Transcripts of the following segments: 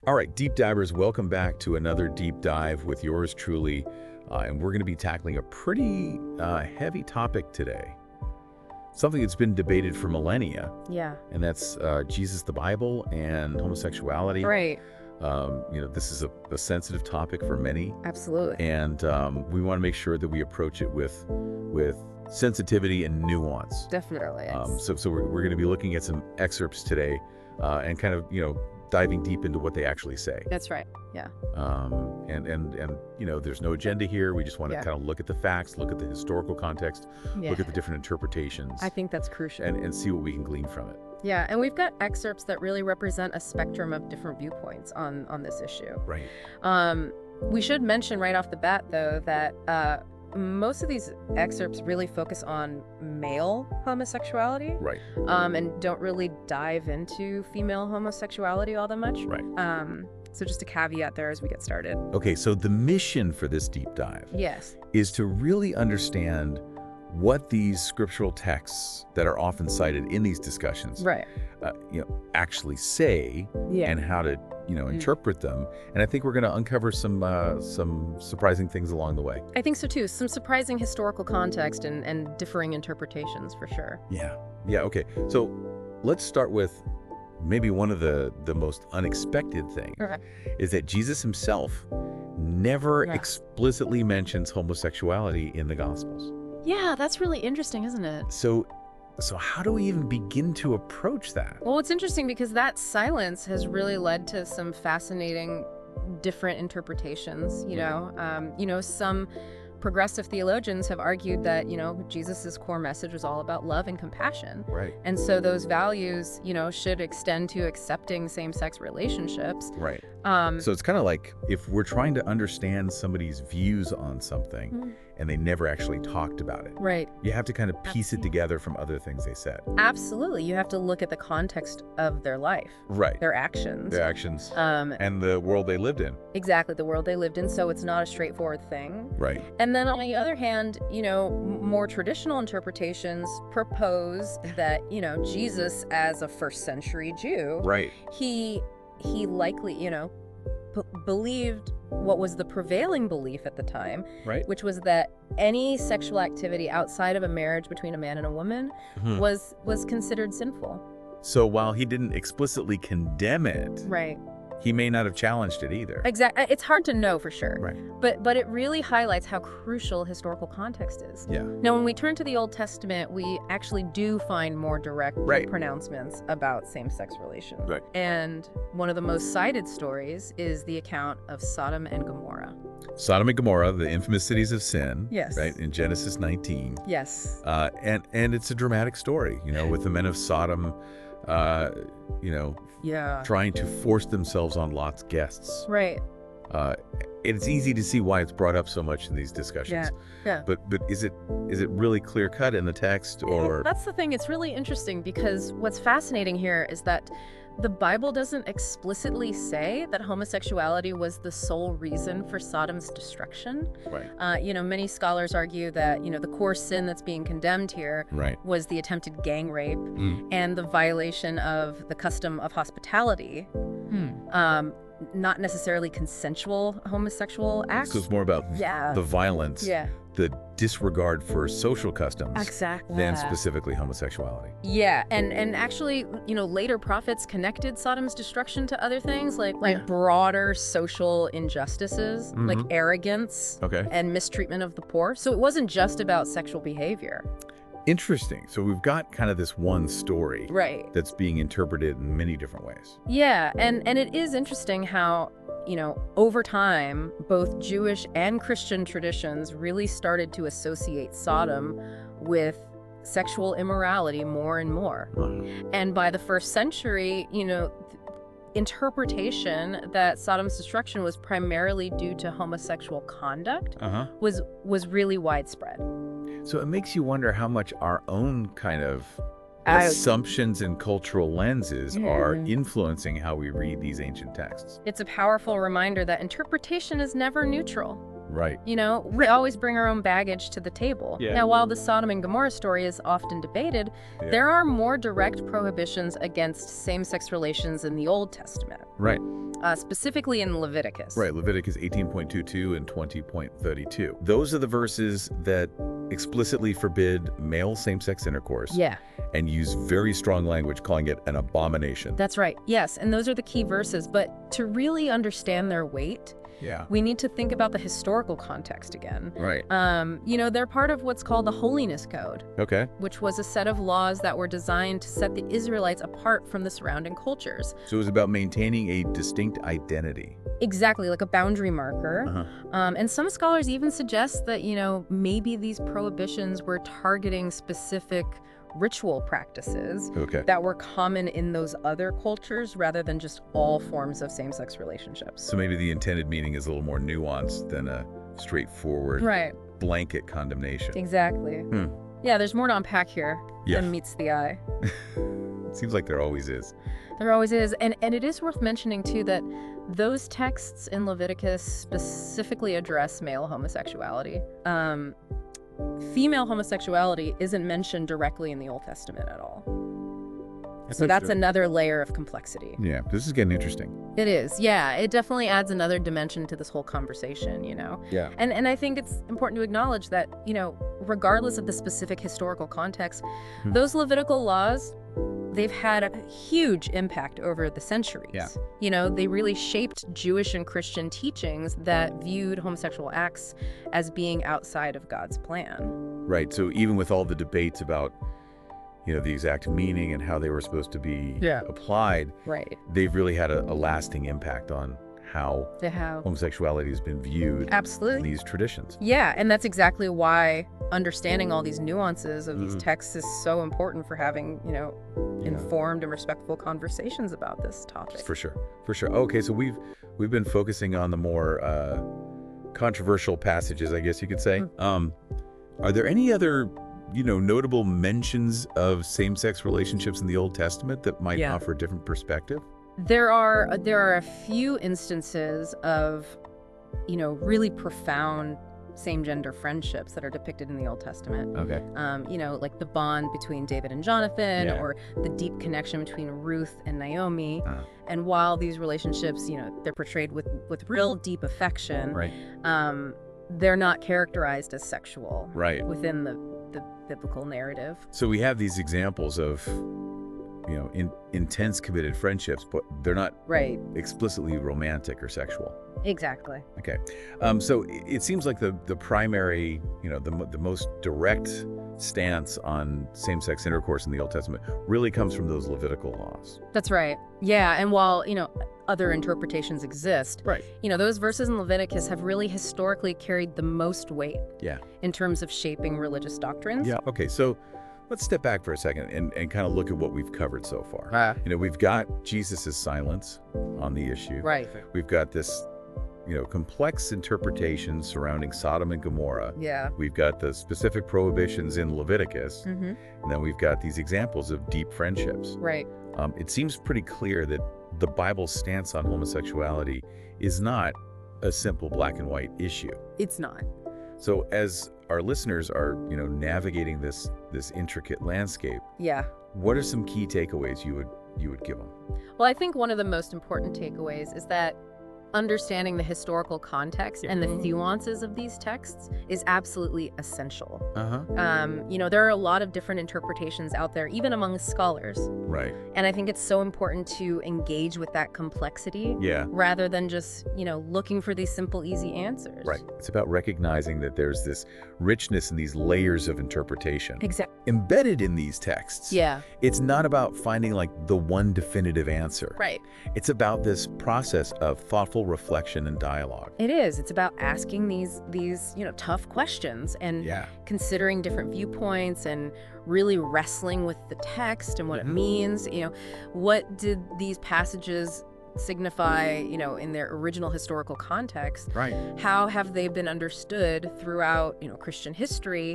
All right, deep divers, welcome back to another deep dive with yours truly. And we're going to be tackling a pretty heavy topic today. Something that's been debated for millennia. Yeah. And that's Jesus, the Bible, and homosexuality. Right. This is a sensitive topic for many. Absolutely. And we want to make sure that we approach it with sensitivity and nuance. Definitely. So we're going to be looking at some excerpts today and kind of, diving deep into what they actually say. That's right. Yeah. There's no agenda here. We just want to kind of look at the facts, look at the historical context, look at the different interpretations. I think that's crucial. And see what we can glean from it. Yeah, and we've got excerpts that really represent a spectrum of different viewpoints on this issue. Right. We should mention right off the bat, though, that most of these excerpts really focus on male homosexuality. Right. And don't really dive into female homosexuality all that much. Right. So just a caveat there as we get started. Okay, so the mission for this deep dive is to really understand what these scriptural texts that are often cited in these discussions actually say and how to interpret them. And I think we're going to uncover some surprising things along the way. I think so too. Some surprising historical context and differing interpretations for sure. Yeah, okay. So let's start with maybe one of the most unexpected things is that Jesus himself never explicitly mentions homosexuality in the Gospels. Yeah, that's really interesting, isn't it? So how do we even begin to approach that? Well, it's interesting because that silence has really led to some fascinating different interpretations, some progressive theologians have argued that, Jesus's core message was all about love and compassion. Right. And so those values, should extend to accepting same-sex relationships. Right. So it's kind of like if we're trying to understand somebody's views on something and they never actually talked about it. Right. You have to kind of piece it together from other things they said. Absolutely. You have to look at the context of their life. Right. Their actions. And the world they lived in. Exactly, the world they lived in. So it's not a straightforward thing. Right. And then on the other hand, more traditional interpretations propose that, Jesus as a first century Jew, he likely, believed what was the prevailing belief at the time, which was that any sexual activity outside of a marriage between a man and a woman was considered sinful. So while he didn't explicitly condemn it, he may not have challenged it either. Exactly. It's hard to know for sure. Right. But it really highlights how crucial historical context is. Yeah. Now, when we turn to the Old Testament, we actually do find more direct pronouncements about same-sex relations. Right. And one of the most cited stories is the account of Sodom and Gomorrah. Sodom and Gomorrah, the infamous cities of sin. Yes. Right, in Genesis 19. Yes. And it's a dramatic story, with the men of Sodom, trying to force themselves on Lot's guests. Right. It's easy to see why it's brought up so much in these discussions. Yeah. But is it really clear cut in the text, or? That's the thing. It's really interesting because what's fascinating here is that the Bible doesn't explicitly say that homosexuality was the sole reason for Sodom's destruction. Right. Many scholars argue that, the core sin that's being condemned here was the attempted gang rape and the violation of the custom of hospitality. Not necessarily consensual homosexual acts. So it's more about the violence, the disregard for social customs, than specifically homosexuality. Yeah, and actually, later prophets connected Sodom's destruction to other things like broader social injustices, like arrogance and mistreatment of the poor. So it wasn't just about sexual behavior. Interesting. So we've got kind of this one story that's being interpreted in many different ways. Yeah, and it is interesting how, over time, both Jewish and Christian traditions really started to associate Sodom with sexual immorality more and more. And by the first century, interpretation that Sodom's destruction was primarily due to homosexual conduct was really widespread. So it makes you wonder how much our own kind of assumptions and cultural lenses are influencing how we read these ancient texts. It's a powerful reminder that interpretation is never neutral. Right. We always bring our own baggage to the table. Now, while the Sodom and Gomorrah story is often debated, there are more direct prohibitions against same-sex relations in the Old Testament. Right. specifically in Leviticus. Right, Leviticus 18.22 and 20.32. Those are the verses that explicitly forbid male same-sex intercourse. Yeah. And use very strong language calling it an abomination. That's right. Yes, and those are the key verses. But to really understand their weight, we need to think about the historical context again. Right. They're part of what's called the Holiness Code. Okay. Which was a set of laws that were designed to set the Israelites apart from the surrounding cultures. So it was about maintaining a distinct identity. Exactly, like a boundary marker. And some scholars even suggest that, maybe these prohibitions were targeting specific ritual practices that were common in those other cultures rather than just all forms of same-sex relationships. So maybe the intended meaning is a little more nuanced than a straightforward blanket condemnation. Exactly. Yeah, there's more to unpack here than meets the eye. It seems like there always is. There always is. And it is worth mentioning, too, that those texts in Leviticus specifically address male homosexuality. Female homosexuality isn't mentioned directly in the Old Testament at all. So that's another layer of complexity. Yeah, this is getting interesting. It is, yeah. It definitely adds another dimension to this whole conversation, Yeah. And I think it's important to acknowledge that, regardless of the specific historical context, those Levitical laws, they've had a huge impact over the centuries. Yeah. They really shaped Jewish and Christian teachings that viewed homosexual acts as being outside of God's plan. Right. So even with all the debates about, the exact meaning and how they were supposed to be applied, they've really had a lasting impact on how homosexuality has been viewed in these traditions. Yeah, and that's exactly why understanding all these nuances of these texts is so important for having, informed and respectful conversations about this topic. For sure. Okay, so we've been focusing on the more controversial passages, I guess you could say. Are there any other notable mentions of same-sex relationships in the Old Testament that might offer a different perspective? There are a few instances of, really profound same-gender friendships that are depicted in the Old Testament. Okay. Like the bond between David and Jonathan, or the deep connection between Ruth and Naomi. And while these relationships, they're portrayed with real deep affection, they're not characterized as sexual within the biblical narrative. So we have these examples of intense committed friendships, but they're not explicitly romantic or sexual. Exactly. Okay. So it seems like the primary, the most direct stance on same-sex intercourse in the Old Testament really comes from those Levitical laws. That's right. Yeah, and while, other interpretations exist, those verses in Leviticus have really historically carried the most weight in terms of shaping religious doctrines. Yeah. Okay, so let's step back for a second and kind of look at what we've covered so far. We've got Jesus' silence on the issue. We've got this, complex interpretation surrounding Sodom and Gomorrah. Yeah. We've got the specific prohibitions in Leviticus. And then we've got these examples of deep friendships. It seems pretty clear that the Bible's stance on homosexuality is not a simple black and white issue. It's not. So as our listeners are, navigating this intricate landscape, what are some key takeaways you would give them? Well, I think one of the most important takeaways is that understanding the historical context and the nuances of these texts is absolutely essential. There are a lot of different interpretations out there, even among scholars. And I think it's so important to engage with that complexity rather than just, looking for these simple, easy answers. It's about recognizing that there's this richness in these layers of interpretation. Exactly. Embedded in these texts. It's not about finding the one definitive answer. It's about this process of thoughtful reflection and dialogue. It is. It's about asking these tough questions and considering different viewpoints and really wrestling with the text and what it means. What did these passages signify, in their original historical context? How have they been understood throughout, Christian history?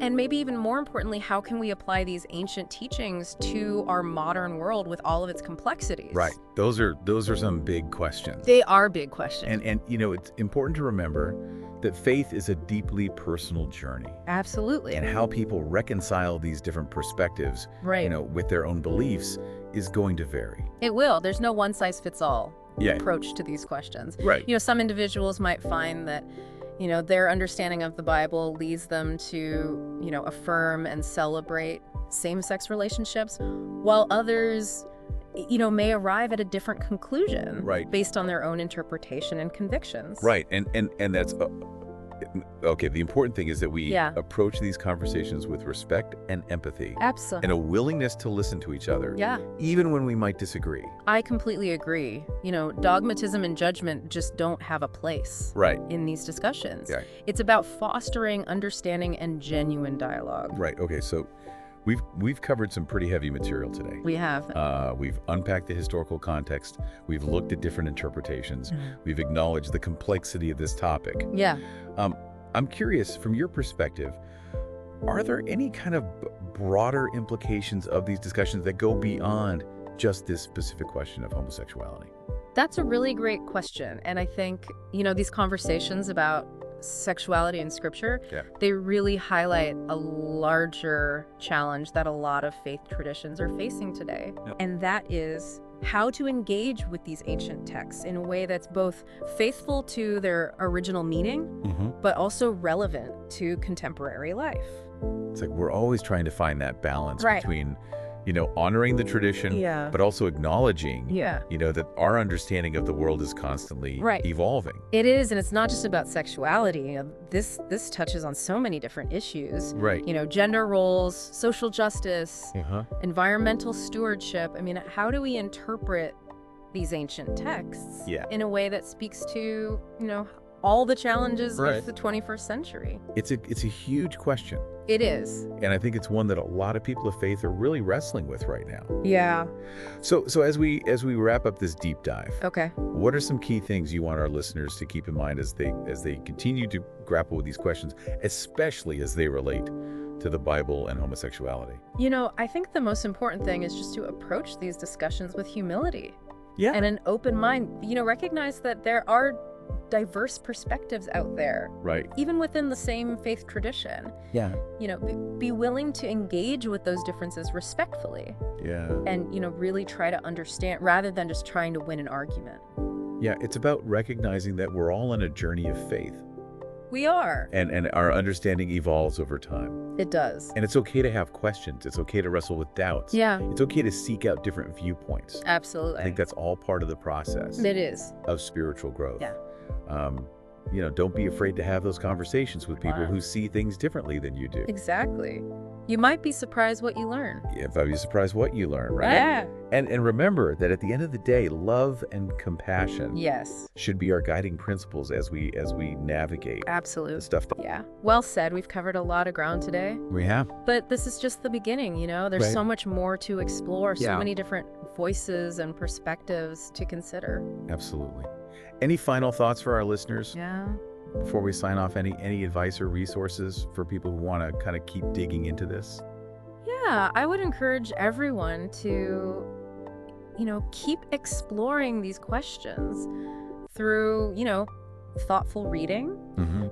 And maybe even more importantly, how can we apply these ancient teachings to our modern world with all of its complexities? Those are some big questions. They are big questions. And it's important to remember that faith is a deeply personal journey. Absolutely. And how people reconcile these different perspectives, with their own beliefs is going to vary. It will. There's no one size fits all. approach to these questions. Right. Some individuals might find that, their understanding of the Bible leads them to, affirm and celebrate same-sex relationships, while others, may arrive at a different conclusion based on their own interpretation and convictions. Right. And that's okay. The important thing is that we approach these conversations with respect and empathy. Absolutely. And a willingness to listen to each other. Yeah. Even when we might disagree. I completely agree. Dogmatism and judgment just don't have a place in these discussions. Yeah. It's about fostering understanding and genuine dialogue. Right. Okay. So We've covered some pretty heavy material today. We have. We've unpacked the historical context. We've looked at different interpretations. We've acknowledged the complexity of this topic. Yeah. I'm curious, from your perspective, are there any kind of broader implications of these discussions that go beyond just this specific question of homosexuality? That's a really great question. And I think, these conversations about sexuality in Scripture, they really highlight a larger challenge that a lot of faith traditions are facing today. And that is how to engage with these ancient texts in a way that's both faithful to their original meaning, but also relevant to contemporary life. It's like we're always trying to find that balance between honoring the tradition, but also acknowledging, that our understanding of the world is constantly evolving. It is, and it's not just about sexuality. This touches on so many different issues. Right. Gender roles, social justice, environmental stewardship. I mean, how do we interpret these ancient texts in a way that speaks to, all the challenges of the 21st century? It's a huge question. It is. And I think it's one that a lot of people of faith are really wrestling with right now. Yeah. So as we wrap up this deep dive, okay, what are some key things you want our listeners to keep in mind as they continue to grapple with these questions, especially as they relate to the Bible and homosexuality? I think the most important thing is just to approach these discussions with humility. Yeah. And an open mind. Recognize that there are diverse perspectives out there, even within the same faith tradition. Yeah. Be willing to engage with those differences respectfully. Yeah. And really try to understand rather than just trying to win an argument. Yeah, it's about recognizing that we're all on a journey of faith. We are. And our understanding evolves over time. It does. And it's okay to have questions. It's okay to wrestle with doubts. Yeah. It's okay to seek out different viewpoints. Absolutely. I think that's all part of the process. It is. Of spiritual growth. Yeah. Don't be afraid to have those conversations with people who see things differently than you do. Exactly. You might be surprised what you learn. Yeah, if I'd be surprised what you learn, right? Yeah. And remember that at the end of the day, love and compassion should be our guiding principles as we navigate the stuff. Yeah. Well said. We've covered a lot of ground today. We have. But this is just the beginning, There's so much more to explore, so many different voices and perspectives to consider. Absolutely. Any final thoughts for our listeners? Yeah. Before we sign off, any advice or resources for people who want to kind of keep digging into this? Yeah, I would encourage everyone to, keep exploring these questions through, thoughtful reading,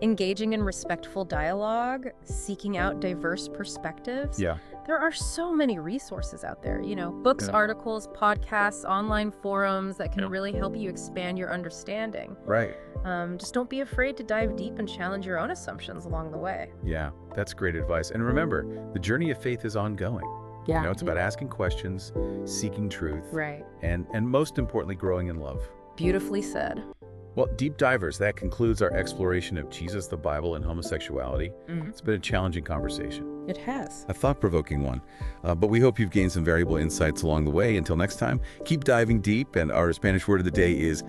engaging in respectful dialogue, seeking out diverse perspectives. Yeah. There are so many resources out there, books, articles, podcasts, online forums that can really help you expand your understanding. Right. Just don't be afraid to dive deep and challenge your own assumptions along the way. Yeah, that's great advice. And remember, the journey of faith is ongoing. Yeah. It's about asking questions, seeking truth. Right. And most importantly, growing in love. Beautifully said. Well, Deep Divers, that concludes our exploration of Jesus, the Bible, and homosexuality. It's been a challenging conversation. It has. A thought-provoking one. But we hope you've gained some valuable insights along the way. Until next time, keep diving deep. And our Spanish word of the day is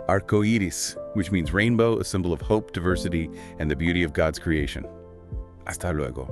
arcoiris, which means rainbow, a symbol of hope, diversity, and the beauty of God's creation. Hasta luego.